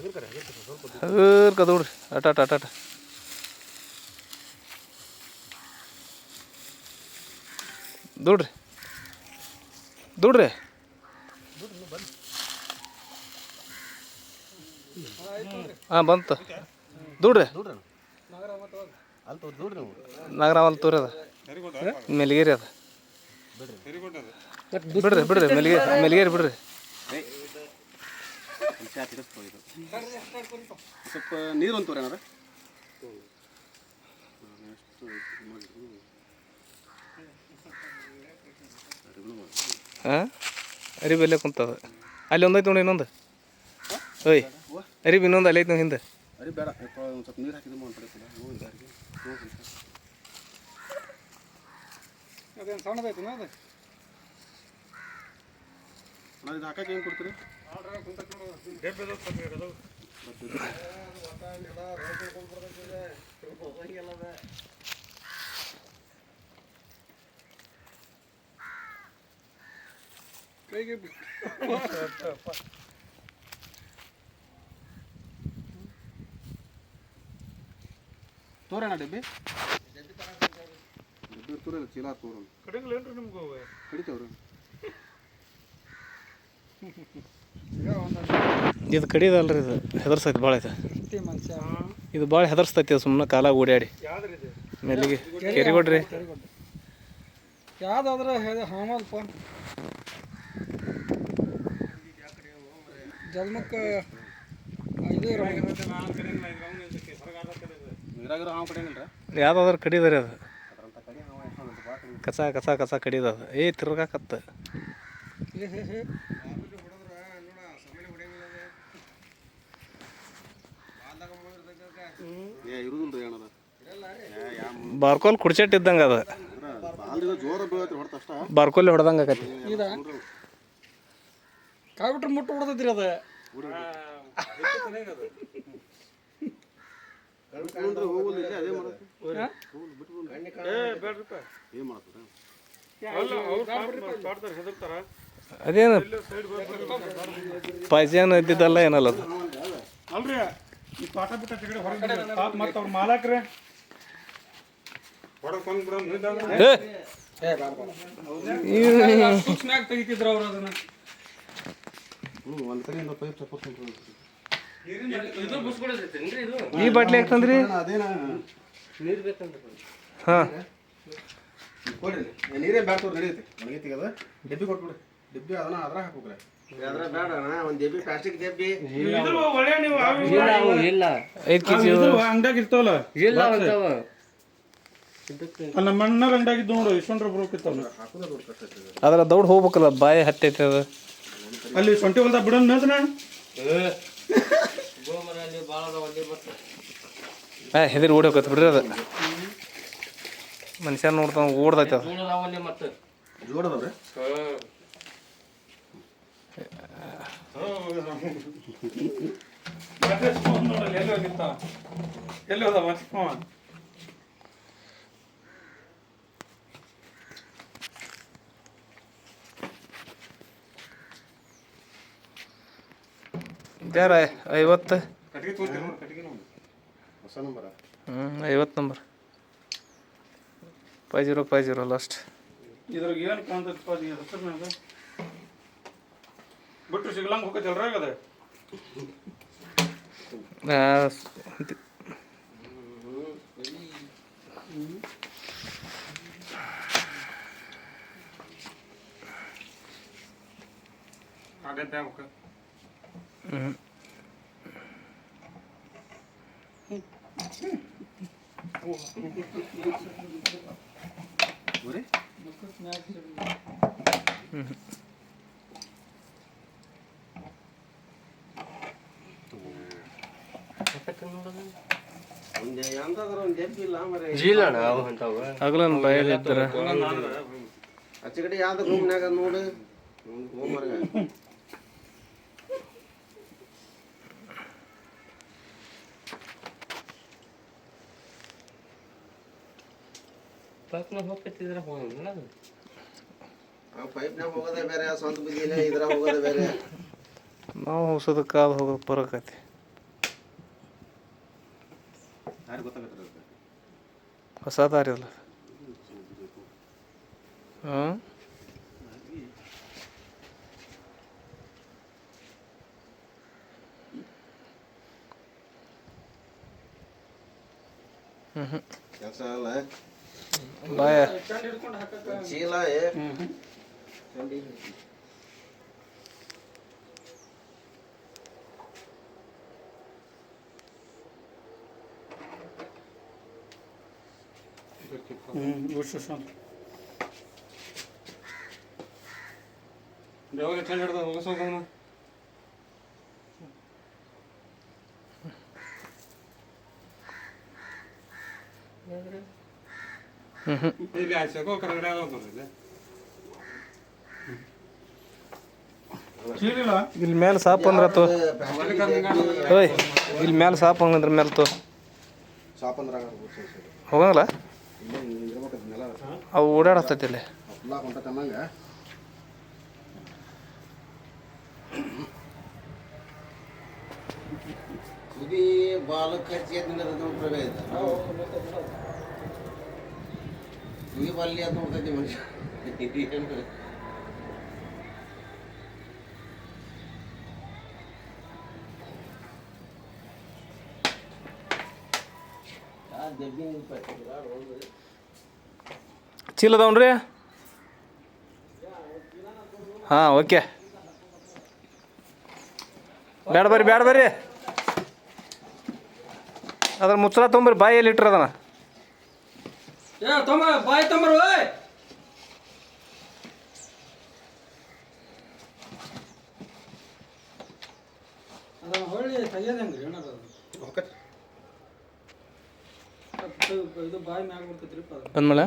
ಹಗರ್ಕ ದೌಡ್ರಿ ಅಟಾಟ ಅಟಾಟ ದೌಡ್ರಿ ದೌಡ್ರಿ ಹಾಂ ಬಂತು ದೌಡ್ರಿ ನಾಗರಾಮಲ್ಲಿ ತೋರಿ ಅದ ಮೆಲ್ಗೇರಿ ಅದ ಬಿಡ್ರಿ ಬಿಡ್ರಿ ಮೆಲ್ಗೇರಿ ಬಿಡ್ರಿ ಸ್ವಲ್ಪ ನೀರು ಅಂತವ್ರಿ ಏನಾರ ಹಾಂ ಅರಿಬಿ ಅಲ್ಲೇ ಕುಂತದ ಅಲ್ಲಿ ಒಂದೈತೆ ನೋಡಿ ಇನ್ನೊಂದು ಓಯ್ ಅರಿಬಿ ಇನ್ನೊಂದು ಅಲ್ಲಿ ಐತೆ ನಾವು ಹಿಂದೆ ಅರಿ ಬೇಡ ಒಂದು ಸ್ವಲ್ಪ ನೀರು ಹಾಕಿದ್ರೆ ಮಾಡ್ಬಿಡ್ತಿಲ್ಲ ಅದೇನು ಸಣ್ಣದೈತಿ ಅದು ನಾನು ಇದು ಹಾಕಕ್ಕೆ ಏನು ಕೊಡ್ತೀರಿ ಕೈಗೆ ತೋರಣ ಡಬ್ಬಿ ಡಬ್ಬಿ ತೋರಲ್ಲ ಚೀಲ ತೋರ ಕಡಿಂಗ್ಲೇನ್ರಿ ನಿಮ್ಗೆ ಕಡಿತೇವ್ರಿ ಇದು ಕಡಿದಲ್ರಿ ಇದು ಹೆದರ್ಸೈತಿ ಭಾಳ ಐತೆ ಮನುಷ್ಯ ಇದು ಭಾಳ ಹೆದರ್ಸ್ತೈತಿ ಸುಮ್ಮನೆ ಕಾಲಾಗ ಓಡಾಡಿ ಯಾವ್ದ್ರಿ ಮೆಲ್ಲಿಗೆ ಕೆರಿಗೊಡ್ರಿ ಯಾವ್ದಾದ್ರೆ ಹಾಮಲ್ಪ ಜನ್ಮಕ್ಕೆ ಇದು ನೀರಾಗಿರೋ ಹಾವು ಕಡಿಯಂಗಿಲ್ಲ ಯಾವ್ದಾದ್ರು ಕಡಿದರಿ ಅದು ಕಸ ಕಸ ಕಸ ಕಡಿದ ಅದು ಏ ತಿರ್ಗಾಕತ್ತ ಇರುದಿಲ್ರಿ ಏನದ ಬಾರ್ಕೋಲ್ ಕುಡ್ಚೆಟ್ ಇದ್ದಂಗೆ ಅದು ಜೋರ ಬೀಳತ್ರಿ ಹೊಡ್ತ ಅಷ್ಟ ಬಾರ್ಕೋಲ್ ಹೊಡೆದಂಗೆ ಆಕತಿ ಇದ ಕಾಯಿ ಬಿಟ್ರೆ ಮುಟ್ಟು ಹೊಡೆದೈತ್ರಿ ಅದು ಹೋಗುದಿಲ್ಲ ಅದೇ ಮಾಡತ್ರಿ ಏನ್ ಮಾಡತ್ರಿ ಅದೇನು ಪೈಜಾನ ಇದ್ದಿದ್ದಲ್ಲ ಏನಲ್ಲ ಅದು ಅಲ್ರಿ ಈ ಪಾಠ ಬಿಟ್ಟ ತಿಗಡೆ ಹೊರಗೆ ಮತ್ತೆ ಅವ್ರ ಮಾಲಕ್ರೆ ಸೂಕ್ಷ್ಮ್ಯಾಗ ತೆಗಿತಿದ್ರು ಅವ್ರು ಅದನ್ನ ಒಂದ್ ಕಡೆಯಿಂದ ಪೈಪ್ ಚಪ್ಪಲ್ ಈ ಬಾಟ್ಲಿ ಯಾಕಂದ್ರಿ ಅದೇನ ಹಾಂ ಕೊಡ್ರಿ ನೀರೇ ಬ್ಯಾಡ ತೋರ್ ನಡೀತಿ ಒಣಗೈತಿ ಅದ ಡಬ್ಬಿ ಕೊಟ್ಬಿಡ್ರಿ ಡಬ್ಬಿ ಅದನ್ನ ಅದ್ರಾಗ ಹಾಕ್ಬೇಕ್ರಿ ಅದ್ರ ಬೇಡ ಒಂದ್ ಡಬ್ಬಿ ಪ್ಲಾಸ್ಟಿಕ್ ಡಬ್ಬಿ ಇಲ್ಲ 5 kg ಅಂಗಡಿಯಾಗ ಇರ್ತಾವಲ್ಲ ಇಲ್ಲ ಅಂತಾವ ನಮ್ಮ ಅಣ್ಣರ ಅಂಗಡಿಯಾಗಿದ್ದು ನೋಡು ಇಷ್ಟೊಂಡ್ರ ಬರೋಕಿರ್ತಾವ ಅದ್ರ ದೌಡ್ ಹೋಗ್ಬೇಕಲ್ಲ ಬಾಯಿ ಹತ್ತೈತೆ ಅದು ಅಲ್ಲಿ ಸೊಂಟಿ ಹೊಲ್ದಾಗ ಬಿಡೋಣ ಮೇದನ ಹೆದರಿ ಓಡೋಕತ್ ಬಿಡ್ರಿ ಅದು ಮನುಷ್ಯ ನೋಡ್ತಾವ ಓಡ್ದೈತೆ ಅದು ಮತ್ತೆ ಜೋಡದವ್ರಿ ನೋಡಲ್ಲ ಎಲ್ಲಿ ಹೋಗಿರ್ತಾವ ಎಲ್ಲಿ ಹೋದ ಚಿಕ್ಕಮ್ಮ ಯಾರ 50 ಕಟ್ಟಿಗೆ ತೋರ್ತೀರಿ ನೋಡಿ ಕಟ್ಟಿಗೆ ಹೊಸ ನಂಬರ 50 ನಂಬರ್ 5050 ಲಾಸ್ಟ್ ಇದ್ರಾಗ ಏನು ಕಾಣ್ತೈತಪ್ಪ ಅದು ಹೆಸರಿನಾಗ ಬಿಟ್ರು ಸಿಗ್ಲಂಗೆ ಹೋಗತ್ತಲ್ರ ಅದ ಆಗತ್ತೆ ಹೋಗ ಅಗಲನ್ ಬಾಯಲ್ಲಿ ಇದ್ದಾರ ಆಚೆ ಕಡೆ ಯಾವ್ದು ರೂಮ್ನಾಗ ನೋಡು ಹೋಮರ್ಗ ಹೋಗ್ತಿದ್ರೆ ಹೋಗಲ್ಲ ಪೈಪ್ನಾಗ ಹೋಗೋದೇ ಬೇರೆ ಸ್ವಂತ ಬಿದ್ದಿಲ್ಲ ಇದ್ರಾಗ ಹೋಗೋದೇ ಬೇರೆ ನಾವು ಹೊಸದಕ್ಕೆ ಅದು ಹೋಗೋಕೆ ಬರಕೈತಿ ಯಾರು ಗೊತ್ತಾಗತ್ತೆ ಹೊಸ ದಾರಿ ಅಲ್ಲ. ಹಾಂ ಕೆಲಸ ಅಲ್ಲ ಬಾಯ ಚೀಲ ಯಾವಾಗ ಚೆಂದ ಹಿಡ್ದ ಹೋಗಸೋದನ್ನ ಇಲ್ಲಿ ಆಚೆಗೋ ಕರಗಡೆ ಆಗೋದಿಲ್ಲ ಚೀಲಿಲ್ಲ ಇಲ್ಲಿ ಮೇಲೆ ಸಾಪ್ ಅಂದ್ರೆ ತೋ ಓಯ್ ಇಲ್ಲಿ ಮೇಲೆ ಸಾಪ್ ಹಂಗಂದ್ರೆ ಮೇಲೆ ತೋ ಸಾಪಂದ್ರ ಹೋಗಂಗಿಲ್ಲ ಇಲ್ಲೇ ಇರ್ಬೇಕು ನೆಲ ಅವು ಓಡಾಡತ್ತೈತಿ ಇಲ್ಲಿ. ಎಲ್ಲ ಹೊಂಟ ತನ್ನಂಗೆ ఇది బాలు ఖర్చు ప్రవేశ ఇది బల్లి ಅಂತ ನೋಡ್ತೈತಿ ಮನುಷ್ಯ ಚೀಲ ಅದಾವನ್ರಿ? ಹಾಂ ಓಕೆ ಬ್ಯಾಡ ಬರ್ರಿ ಅದ್ರ ಮುಚ್ಚಳ ತೊಂಬರಿ ಬಾಯಿ ಎಲ್ಲಿ ಇಟ್ರ ಅದನ್ನ ಬಾಯ್ ತೊಂಬರು ಅದನ್ನ ಹೊಳ್ಳಿ ತೆಗಿಯೋದಂಗ್ರಿ ಏನಾರ ಇದು ಬಾಯಿ ಮ್ಯಾಗ ಬರ್ತೈತ್ರಿಪ್ಪ ಅಂದ್ಮೇಲೆ